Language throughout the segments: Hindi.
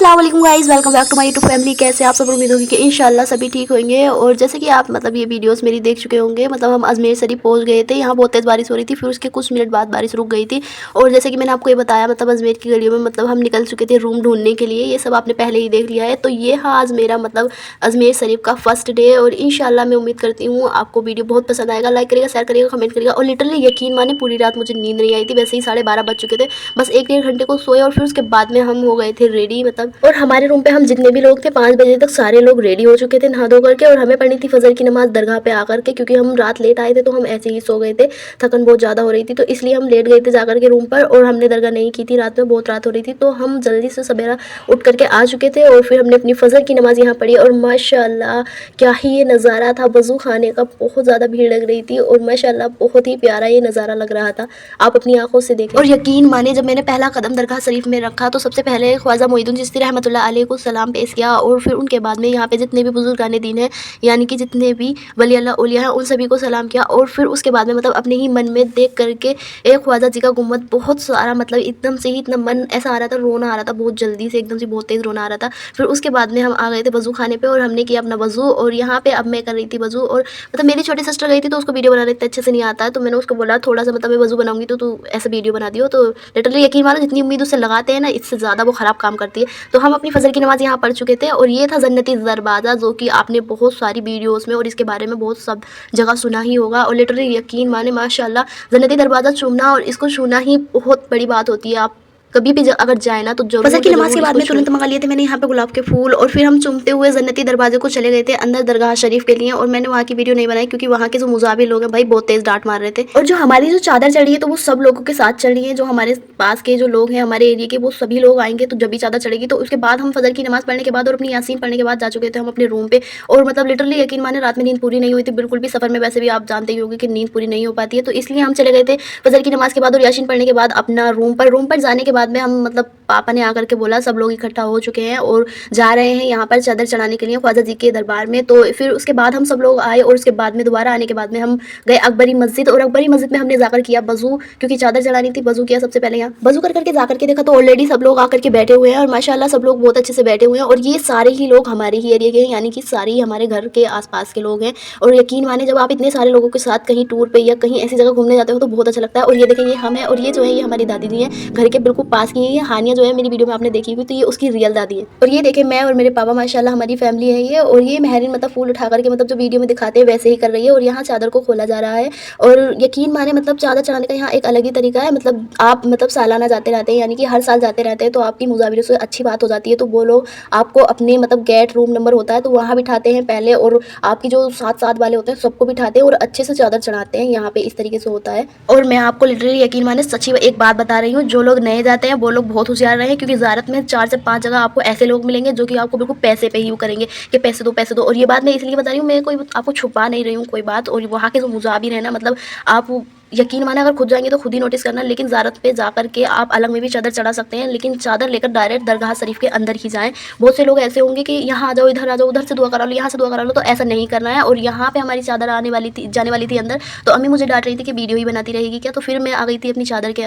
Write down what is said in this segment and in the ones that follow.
अस्सलाम वालेकुम guys, welcome back to my YouTube family. कैसे आप सब? उम्मीद होगी कि इंशाल्लाह सभी ठीक होंगे। और जैसे कि आप ये वीडियोस मेरी देख चुके होंगे, हम अजमेर शरीफ पहुंच गए थे। यहाँ बहुत तेज़ बारिश हो रही थी, फिर उसके कुछ मिनट बाद बारिश रुक गई थी। और जैसे कि मैंने आपको ये बताया, अजमेर की गलियों में हम निकल चुके थे रूम ढूंढने के लिए। ये सब आपने पहले ही देख लिया है। तो ये हाँ आज मेरा अजमेर शरीफ का फर्स्ट डे। और इंशाल्लाह मैं उम्मीद करती हूँ आपको वीडियो बहुत पसंद आएगा। लाइक करिएगा, शेयर करिएगा, कमेंट करिएगा। और लिटरली यकीन माने पूरी रात मुझे नींद नहीं आई थी। वैसे ही 12:30 बज चुके थे, बस 1-1.5 घंटे को सोए। और फिर उसके बाद में हम हो गए थे रेडी। और हमारे रूम पे हम जितने भी लोग थे 5 बजे तक सारे लोग रेडी हो चुके थे नहा धो करके। और हमें पढ़नी थी फजर की नमाज दरगाह पे आकर के, क्योंकि हम रात लेट आए थे तो हम ऐसे ही सो गए थे। थकन बहुत ज़्यादा हो रही थी, तो इसलिए हम लेट गए थे जाकर के रूम पर। और हमने दरगाह नहीं की थी, रात में बहुत रात हो रही थी, तो हम जल्दी से सवेरा उठ करके आ चुके थे। और फिर हमने अपनी फजर की नमाज यहाँ पढ़ी। और माशाल्लाह क्या ही ये नज़ारा था। वज़ू खाने का बहुत ज़्यादा भीड़ लग रही थी। और माशाल्लाह बहुत ही प्यारा ये नज़ारा लग रहा था, आप अपनी आंखों से देखें। और यकीन माने जब मैंने पहला कदम दरगाह शरीफ में रखा, तो सबसे पहले ख्वाजा मोइनुद्दीन चिश्ती रहमतुल्लाह अलैह को सलाम पेश किया। और फिर उनके बाद में यहाँ पे जितने भी बुजुर्गाने दीन हैं, यानी कि जितने भी वली अल्लाह औलिया हैं, उन सभी को सलाम किया। और फिर उसके बाद में अपने ही मन में देख करके एक ख्वाजा जी का गुम्बद बहुत सारा, एकदम से ही इतना मन ऐसा आ रहा था, रोना आ रहा था बहुत जल्दी से, एकदम से बहुत तेज़ रोना आ रहा था। फिर उसके बाद में हम आ गए थे वज़ू खाने पे, और हमने किया अपना वज़ू। और यहाँ पे अब मैं कर रही थी वज़ू। और मेरी छोटी सिस्टर गई थी, तो उसको वीडियो बनाने इतने अच्छे से नहीं आता है। तो मैंने उसको बोला थोड़ा सा मैं वज़ू बनाऊंगी तो तू ऐसा वीडियो बना दियो। तो लिटरली यकीन मानो जितनी उम्मीद उससे लगाते हैं ना, इससे ज़्यादा वो ख़राब काम करती है। तो हम अपनी फजर की नमाज़ यहाँ पढ़ चुके थे। और ये था जन्नती दरवाज़ा, जो कि आपने बहुत सारी वीडियोस में और इसके बारे में बहुत सब जगह सुना ही होगा। और लिटरली यकीन माने माशाल्लाह जन्नती दरवाज़ा चूमना और इसको छूना ही बहुत बड़ी बात होती है। आप कभी भी अगर जाए ना तो जरूर फजर की नमाज के बाद में तुरंत मंगा लिए थे मैंने यहाँ पे गुलाब के फूल। और फिर हम चूमते हुए जन्नती दरवाजे को चले गए थे अंदर दरगाह शरीफ के लिए। और मैंने वहाँ की वीडियो नहीं बनाई, क्योंकि वहाँ के जो मुजाबिर लोग हैं भाई बहुत तेज डांट मार रहे थे। और जो हमारी जो चादर चढ़ी है, तो वो सब लोगों के साथ चढ़ी है। जो हमारे पास के जो लोग हैं हमारे एरिया के, वो सभी लोग आएंगे। तो जब भी चादर चढ़ेगी, तो उसके बाद हम फजर की नमाज पढ़ने के बाद और अपनी यासीन पढ़ने के बाद जा चुके थे हम अपने रूम पे। और लिटरली यकीन माने रात में नींद पूरी नहीं हुई थी बिल्कुल भी। सफर में वैसे भी आप जानते ही होंगे कि नींद पूरी नहीं हो पाती है, तो इसलिए हम चले गए थे फजर की नमाज के बाद और यासीन पढ़ने के बाद अपना रूम पर जाने के बाद में हम पापा ने आकर के बोला सब लोग इकट्ठा हो चुके हैं और जा रहे हैं यहाँ पर चादर चढ़ाने के लिए ख्वाजा जी के दरबार में। तो फिर उसके बाद हम सब लोग आए। और उसके बाद में दोबारा आने के बाद में हम गए अकबरी मस्जिद। और अकबरी मस्जिद में हमने जाकर किया वज़ू, क्योंकि चादर चढ़ानी थी। वज़ू किया सबसे पहले, यहाँ वज़ू कर करके जाकर के देखा तो ऑलरेडी सब लोग आकर के बैठे हुए हैं। और माशाल्लाह सब लोग बहुत अच्छे से बैठे हुए हैं। और ये सारे ही लोग हमारे ही एरिया के हैं, यानी कि सारे ही हमारे घर के आसपास के लोग हैं। और यकीन माने जब आप इतने सारे लोगों के साथ कहीं टूर पे या कहीं ऐसी जगह घूमने जाते हो तो बहुत अच्छा लगता है। और ये देखें, ये हम है। और ये जो है ये हमारी दादी जी हैं, घर के बिल्कुल पास की। ये हानिया जो है मेरी वीडियो में आपने देखी हुई, तो ये उसकी रियल दादी है। और ये देखें मैं और मेरे पापा, माशाल्लाह हमारी फैमिली है ये। और ये महरीन फूल उठा करके जो वीडियो में दिखाते हैं वैसे ही कर रही है। और यहाँ चादर को खोला जा रहा है। और यकीन माने चादर चढ़ाने का यहाँ एक अलग ही तरीका है। आप सालाना जाते रहते हैं, यानी कि हर साल जाते रहते हैं, तो आपकी मुजाविरों से अच्छी बात हो जाती है। तो वो लोग आपको अपने गेट रूम नंबर होता है तो वहाँ बिठाते हैं पहले। और आपकी जो साथ वाले होते हैं सबको बिठाते हैं और अच्छे से चादर चढ़ाते हैं। यहाँ पे इस तरीके से होता है। और मैं आपको लिटरली यकीन माने सच्ची एक बात बता रही हूँ, जो लोग नए जाते हैं वो लोग बहुत होशियार रहे हैं, क्योंकि ज़ियारत में 4 से 5 जगह आपको ऐसे लोग मिलेंगे जो कि आपको बिल्कुल पैसे पे ही करेंगे कि पैसे दो पैसे दो। और ये बात मैं इसलिए बता रही हूँ, मैं कोई आपको छुपा नहीं रही हूँ कोई बात। और वहाँ के जो मुजाबिर है ना, आप यकीन माने अगर खुद जाएंगे तो खुद ही नोटिस करना। लेकिन ज़ियारत पे जा करके आप अलग में भी चादर चढ़ा सकते हैं, लेकिन चादर लेकर डायरेक्ट दरगाह शरीफ के अंदर ही जाएं। बहुत से लोग ऐसे होंगे कि यहाँ आ जाओ, इधर आ जाओ, उधर से दुआ करा लो, यहाँ से दुआ करा लो, तो ऐसा नहीं करना है। और यहाँ पे हमारी चादर जाने वाली थी अंदर, तो अम्मी मुझे डांट रही थी कि वीडियो ही बनाती रहेगी क्या। तो फिर मैं आ गई थी अपनी चादर के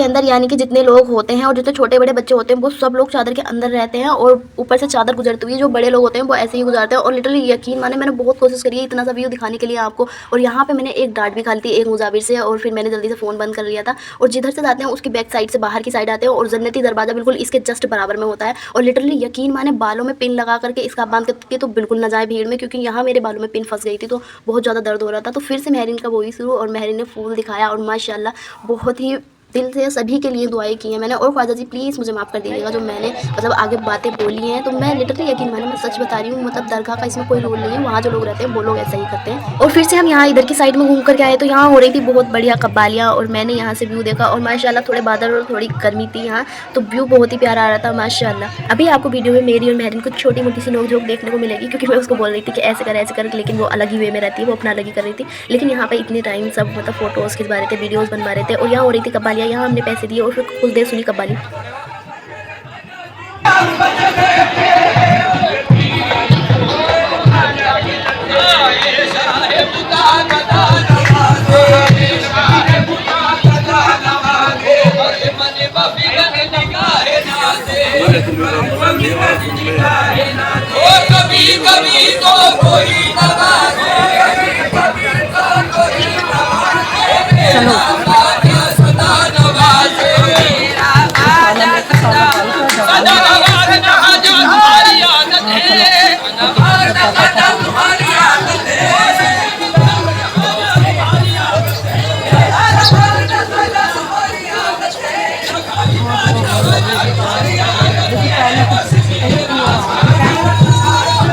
अंदर, यानी कि जितने लोग होते हैं और जितने छोटे बड़े बच्चे होते हैं वो सब लोग चादर के अंदर रहते हैं। और ऊपर से चादर गुजरती हुई जो बड़े लोग होते हैं वो ऐसे ही गुजरते हैं। और लिटरली यकीन माने मैंने बहुत कोशिश करी है इतना सा व्यू दिखाने के लिए आपको। और यहाँ पे मैंने एक डांट भी खा ली थी एक मुजाबिर से। और फिर मैंने जल्दी से फ़ोन बंद कर लिया था। और जिधर से जाते हैं उसकी बैक साइड से बाहर की साइड आते हैं। और जन्नती दरवाज़ा बिल्कुल इसके जस्ट बराबर में होता है। और लिटरली यकीन माने बालों में पिन लगा करके इसका बांध करके तो बिल्कुल ना जाए भीड़ में, क्योंकि यहाँ मेरे बालों में पिन फंस गई थी तो बहुत ज़्यादा दर्द हो रहा था। तो फिर से महरीन का वही शुरू, और महरीन ने फूल दिखाया। और माशाल्लाह बहुत ही दिल से सभी के लिए दुआएं की हैं मैंने। और ख्वाजा जी प्लीज़ मुझे माफ़ कर दीजिएगा जो मैंने आगे बातें बोली हैं। तो मैं लिटरली यकीन माने मैं सच बता रही हूँ, दरगाह का इसमें कोई रोल नहीं है। वहाँ जो लोग रहते हैं वो लोग ऐसा ही करते हैं। और फिर से हम यहाँ इधर की साइड में घूम करके आए, तो यहाँ हो रही थी बहुत बढ़िया कब्बालियाँ। और मैंने यहाँ से व्यू देखा, और माशाल्लाह थोड़े बादल और थोड़ी गर्मी थी यहाँ, तो व्यू बहुत ही प्यारा आ रहा था माशाल्लाह। अभी आपको वीडियो में मेरी और महरीन को छोटी मोटी सी नोक-झोंक देखने को मिलेगी, क्योंकि मैं उसको बोल रही थी कि ऐसे कर, लेकिन वो अलग ही वे में रहती है, वो अपना अलग ही कर रही थी। लेकिन यहाँ पे इतने टाइम सब फोटोज़ खिंचवा रहे थे, वीडियोज़ बनवा रहे थे। और यहाँ हो रही थी कब्बालियाँ, यहाँ हमने पैसे दिए और फिर कुछ देर सुनी कब्बाली।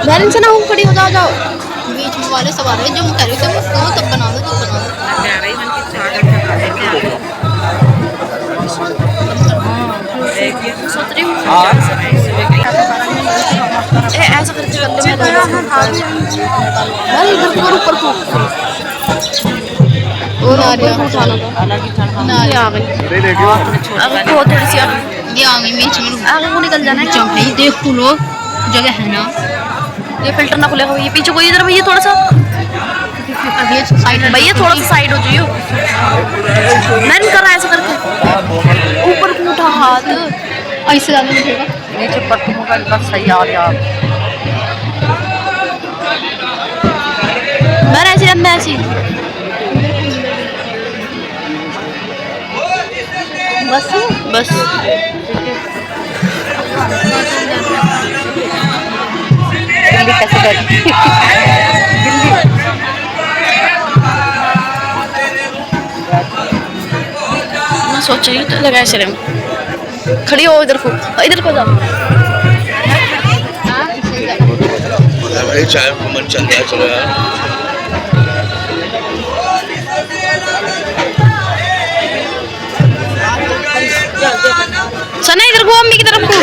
बहन से ना हूँ, खड़ी हो जाओ जाओ। बीच में वाले सवाल है जो हम कह रहे थे वो तब बना दो तब बना सोच रही हूँ ऐसा करके ऊपर को वो नारियल उठाना था। नारियल आ गई अब बहुत थोड़ी सी ये आ गई बीच में आगे को निकल जाना है। जब भाई देख खुलो जगह है ना ये फिल्टर ना खुलेगा भैया, पीछे कोई इधर भैया थोड़ा सा अभी साइड भैया थोड़ा सा साइड हो जाइयो। मैं नहीं कर रहा ऐसा करके ऊपर को उठा हाथ ऐसे ज्यादा नहीं उठेगा नीचे पर मोबाइल बस सही आ गया। मैं ऐसी अंदर ऐसी बस बस दिल्ली कैसे गई? मैं सोच रही तो लगा ऐसे खड़ी हो इधर को जाओ। भाई चाय को मन चल गया चलो यार। सना इधर को, अम्मी की तरफ को।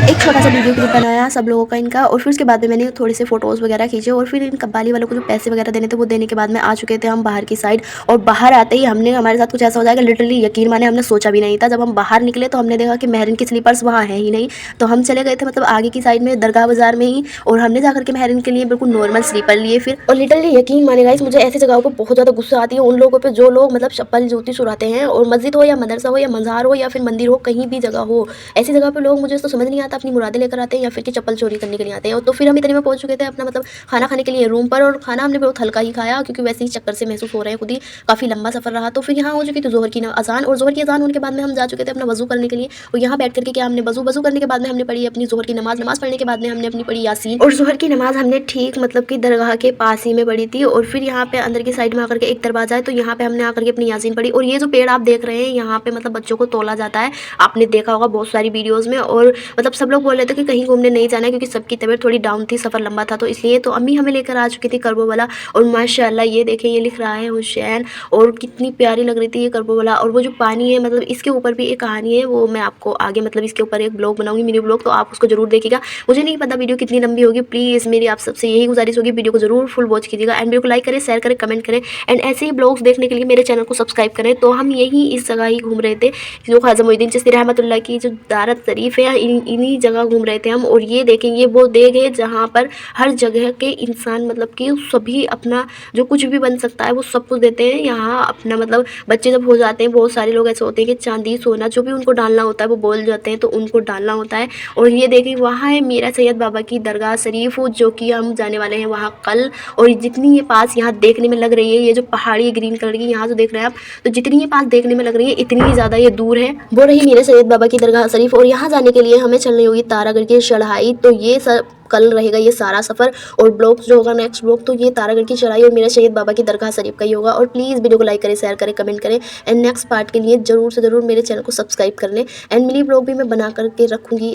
एक छोटा सा वीडियो क्लिप बनाया सब लोगों का इनका, और फिर उसके बाद में मैंने थोड़े से फोटोज़ वगैरह खींचे, और फिर इन कब्बाली वालों को जो पैसे वगैरह देने थे वो देने के बाद में आ चुके थे हम बाहर की साइड। और बाहर आते ही हमने हमारे साथ कुछ ऐसा हो जाएगा लिटरली यकीन माने हमने सोचा भी नहीं था। जब हम बाहर निकले तो हमने देखा कि महरिन की स्लीपर्स वहाँ है ही नहीं, तो हम चले गए थे मतलब आगे की साइड में दरगाह बाजार में ही, और हमने जाकर के महरिन के लिए बिल्कुल नॉर्मल स्लीपर लिए फिर। और लिटरली यकीन माने गाइस मुझे ऐसी जगहों पर बहुत ज़्यादा गुस्सा आती है उन लोगों पर जो लोग मतलब चप्पल जूती चुराते हैं, और मस्जिद हो या मदरसा हो या मज़ार हो या फिर मंदिर हो, कहीं भी जगह हो, ऐसी जगह पर लोग मुझे तो समझ नहीं आता अपनी मुरादें लेकर आते हैं या फिर कि चप्पल चोरी करने के लिए आते हैं। तो फिर हम इतने में पहुंच चुके थे अपना मतलब खाना खाने के लिए रूम पर, और खाना हमने बहुत हल्का ही खाया क्योंकि वैसे ही चक्कर से महसूस हो रहे हैं खुद ही, काफ़ी लंबा सफर रहा। तो फिर यहाँ हो चुकी थी जोहर की अजान, और जोहर की अजान होने के बाद में हम जा चुके थे अपना वजू करने के लिए, और यहाँ बैठ करके क्या हमने वजू करने के बाद में हमने पढ़ी अपनी जोहर की नमाज पढ़ने के बाद में हमने अपनी पढ़ी यासीन। और जोहर की नमाज हमने ठीक मतलब कि दरगाह के पास ही में पढ़ी थी, और फिर यहाँ पे अंदर की साइड में आकर के एक दरवाजा है, तो यहाँ पे हमने आकर के अपनी यासीन पढ़ी। और ये जो पेड़ आप देख रहे हैं यहाँ पे मतलब बच्चों को तोला जाता है, आपने देखा होगा बहुत सारी वीडियोज़ में, और मतलब सब लोग बोल रहे थे कि कहीं घूमने नहीं जाना है क्योंकि सबकी तबीयत थोड़ी डाउन थी, सफ़र लंबा था, तो इसलिए तो अम्मी हमें लेकर आ चुकी थी करबोला। और माशाल्लाह ये देखें ये लिख रहा है हुसैन, और कितनी प्यारी लग रही थी ये करबोला। और वो जो पानी है मतलब इसके ऊपर भी एक कहानी है, वो मैं आपको आगे मतलब इसके ऊपर एक ब्लॉग बनाऊंगी मिनी ब्लॉग, तो आप उसको जरूर देखिएगा। मुझे नहीं पता वीडियो कितनी लंबी होगी, प्लीज़ मेरी आप सबसे यही गुजारिश होगी वीडियो को जरूर फुल वॉच कीजिएगा, एंड वीडियो को लाइक करें, शेयर करें, कमेंट करें, एंड ऐसे ही ब्लॉग्स देखने के लिए मेरे चैनल को सब्सक्राइब करें। तो हम यही इस जगह ही घूम रहे थे जो ख्वाजा मोइनुद्दीन चिश्ती रहमतुल्लाह की जो दारत शरीफ है, इन्हीं जगह घूम रहे थे हम। और ये देखें ये वो देग है जहाँ पर हर जगह के इंसान मतलब कि सभी अपना जो कुछ भी बन सकता है वो सब कुछ देते हैं यहाँ अपना। मतलब बच्चे जब हो जाते हैं बहुत सारे लोग ऐसे होते हैं कि चांदी सोना जो भी उनको डालना होता है वो बोल जाते हैं तो उनको डालना होता है। और ये देखिए वहाँ है मीरा सैयद बाबा की दरगाह शरीफ जो कि हम जाने वाले हैं वहाँ कल। और जितनी ये पास यहाँ देखने में लग रही है, ये जो पहाड़ी ग्रीन कलर की यहाँ जो देख रहे हैं आप, तो जितनी ये पास देखने में लग रही है इतनी ही ज़्यादा ये दूर है। वो रही मीरा सैयद बाबा की दरगाह शरीफ, और यहाँ जाने के लिए हमें चलनी होगी तारागढ़ की चढ़ाई। तो ये सब कल रहेगा ये सारा सफ़र, और ब्लॉग जो होगा नेक्स्ट ब्लॉग तो ये तारागढ़ की चढ़ाई और मीरा सैयद बाबा की दरगाह शरीफ का ही होगा। और प्लीज़ वीडियो को लाइक करें, शेयर करें, कमेंट करें, एंड नेक्स्ट पार्ट के लिए ज़रूर से ज़रूर मेरे चैनल को सब्सक्राइब कर लें। एंड मिनी ब्लॉग भी मैं बना करके रखूँगी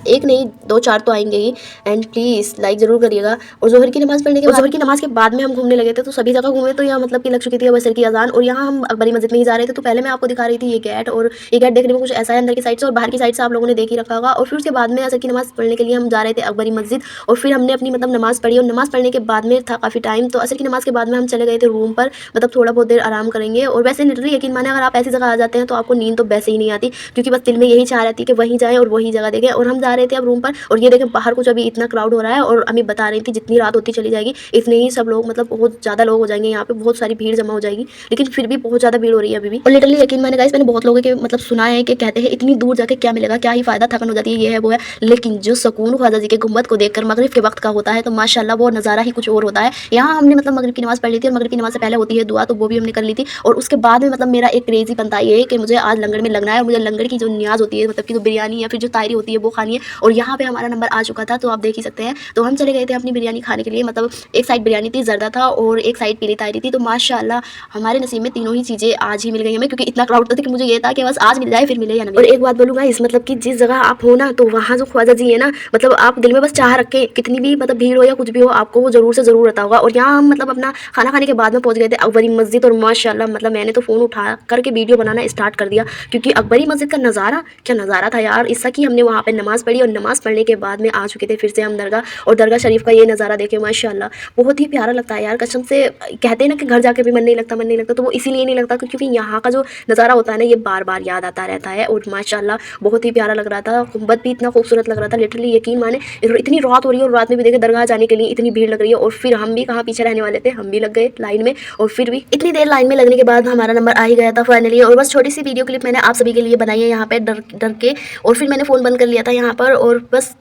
एक नहीं 2-4 तो आएंगे ही, एंड प्लीज़ लाइक ज़रूर करिएगा। और जोहर की नमाज़ पढ़ने के बाद, जोहर की नमाज़ के बाद में हम घूमने लगे थे, तो सभी जगह घूमे तो यहाँ मतलब कि लग चुकी थी बसर की अजान। और यहाँ हम अकबरी मस्जिद में ही जा रहे थे, तो पहले मैं आपको दिखा रही थी ये गेट, और ये गेट देखने में कुछ ऐसा है अंदर की साइड से, और बाहर की साइड से आप लोगों ने देख ही रखा होगा। और फिर उसके बाद में असर की नमाज़ पढ़ने के लिए हम जा रहे रहे थे अकबरी मस्जिद। और फिर हमने अपनी मतलब नमाज़ पढ़ी और नमाज़ पढ़ने के बाद में था काफ़ी टाइम, तो असर की नमाज़ के बाद में हम चले गए थे रूम पर, मतलब थोड़ा बहुत देर आराम करेंगे। और वैसे लिटरली यकीन माने अगर आप ऐसी जगह आ जाते हैं तो आपको नींद तो वैसे ही नहीं आती, क्योंकि बस दिल में यही चाह रहती है कि वहीं जाएँ और वही जगह देखें। और हम जा रहे थे अब रूम पर, और ये देखें बाहर कुछ अभी इतना क्राउड हो रहा है, और अम्मी बता रही थी जितनी रात होती चली जाएगी इतने ही सब लोग मतलब बहुत ज़्यादा लोग हो जाएंगे, यहाँ पे बहुत सारी भीड़ जमा हो जाएगी। लेकिन फिर भी बहुत ज़्यादा भीड़ हो रही है अभी भी। और लिटरली यकीन माने गाइस, मैंने बहुत लोगों के मतलब सुना है कि कहते हैं इतनी दूर जाके क्या मिलेगा, क्या ही फ़ायदा, थकन हो जाती है, ये है वो है। लेकिन जो सुकून ख्वाजा जी के गुंबद को देखकर मगरिब के वक्त का होता है तो माशाल्लाह वो नज़ारा ही कुछ और होता है। यहाँ हमने मतलब मगरिब की नमाज़ पढ़ ली थी, और मगरिब की नमाज़ से पहले होती है दुआ, तो वो भी हमने कर ली थी। और उसके बाद में मतलब मेरा एक क्रेज़ी बनता ये है कि मुझे आज लंगर में लगना है, और मुझे लंगर की जो न्याज़ होती है, मतलब कि जो बिरयानी या फिर जो तायरी होती है वो खानी है। और यहाँ पे हमारा नंबर आ चुका था, तो आप देख ही सकते हैं। तो हम चले गए थे अपनी बिरयानी खाने के लिए, मतलब एक साइड बिरयानी थी, ज़र्दा था, और एक साइड पीली तायरी थी। तो माशाल्लाह हमारे नसीब में तीनों ही चीज़ें आज ही मिल गई हमें, क्योंकि इतना क्राउड था कि मुझे ये था कि बस आज मिल जाए, फिर मिले या ना मिले। और एक बात बोलूँगा इस मतलब कि जिस जगह आप हो ना, तो वहाँ जो ख्वाजा जी है ना, मतलब आप दिल में बस चाह रखें, कितनी भी मतलब भीड़ हो या कुछ भी हो, आपको वो ज़रूर से ज़रूर आता होगा। और यहाँ हम मतलब अपना खाना खाने के बाद में पहुँच गए थे अकबरी मस्जिद, और माशाल्लाह मतलब मैंने तो फ़ोन उठा करके वीडियो बनाना स्टार्ट कर दिया, क्योंकि अकबरी मस्जिद का नज़ारा क्या नज़ारा था यार। इससा कि हमने वहाँ पर नमाज़ पढ़ी, और नमाज़ पढ़ने के बाद में आ चुके थे फिर से हम दरगाह, और दरगाह शरीफ का ये नज़ारा देखे माशाल्लाह बहुत ही प्यारा लगता है यार। कसम से कहते हैं ना कि घर जाके भी मन नहीं लगता, मन नहीं लगता, तो वो इसीलिए नहीं लगता क्योंकि यहाँ का जो नज़ारा होता है ना, ये बार बार याद आता रहता है। और माशाल्लाह बहुत ही प्यारा लग रहा था, गुंबद भी इतना खूबसूरत लग रहा था, लिटरली यकीन माने इतनी रात हो रही है, और रात में भी देखे दरगाह जाने के लिए इतनी भीड़ लग रही है। और फिर हम भी कहाँ पीछे रहने वाले थे, हम भी लग गए लाइन में। और फिर भी इतनी देर लाइन में लगने के बाद हमारा नंबर आ ही गया था फाइनली। और बस छोटी सी वीडियो क्लिप मैंने आप सभी के लिए बनाई है यहाँ पे डर डर के, और फिर मैंने फ़ोन बंद कर लिया था यहाँ पर। और बस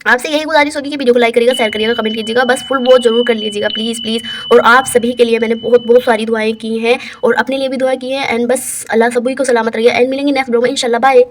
आपसे यही गुजारिश होगी कि वीडियो को लाइक करिएगा, शेयर करिएगा, कमेंट कीजिएगा, बस फुल वॉच जरूर कर लीजिएगा प्लीज़ प्लीज़। और आप सभी के लिए मैंने बहुत बहुत सारी दुआएं की हैं, और अपने लिए भी दुआ की है। एंड बस अल्लाह सभी को सलामत रखिए, एंड मिलेंगे नेक्स्ट वीडियो में इंशाल्लाह, बाय।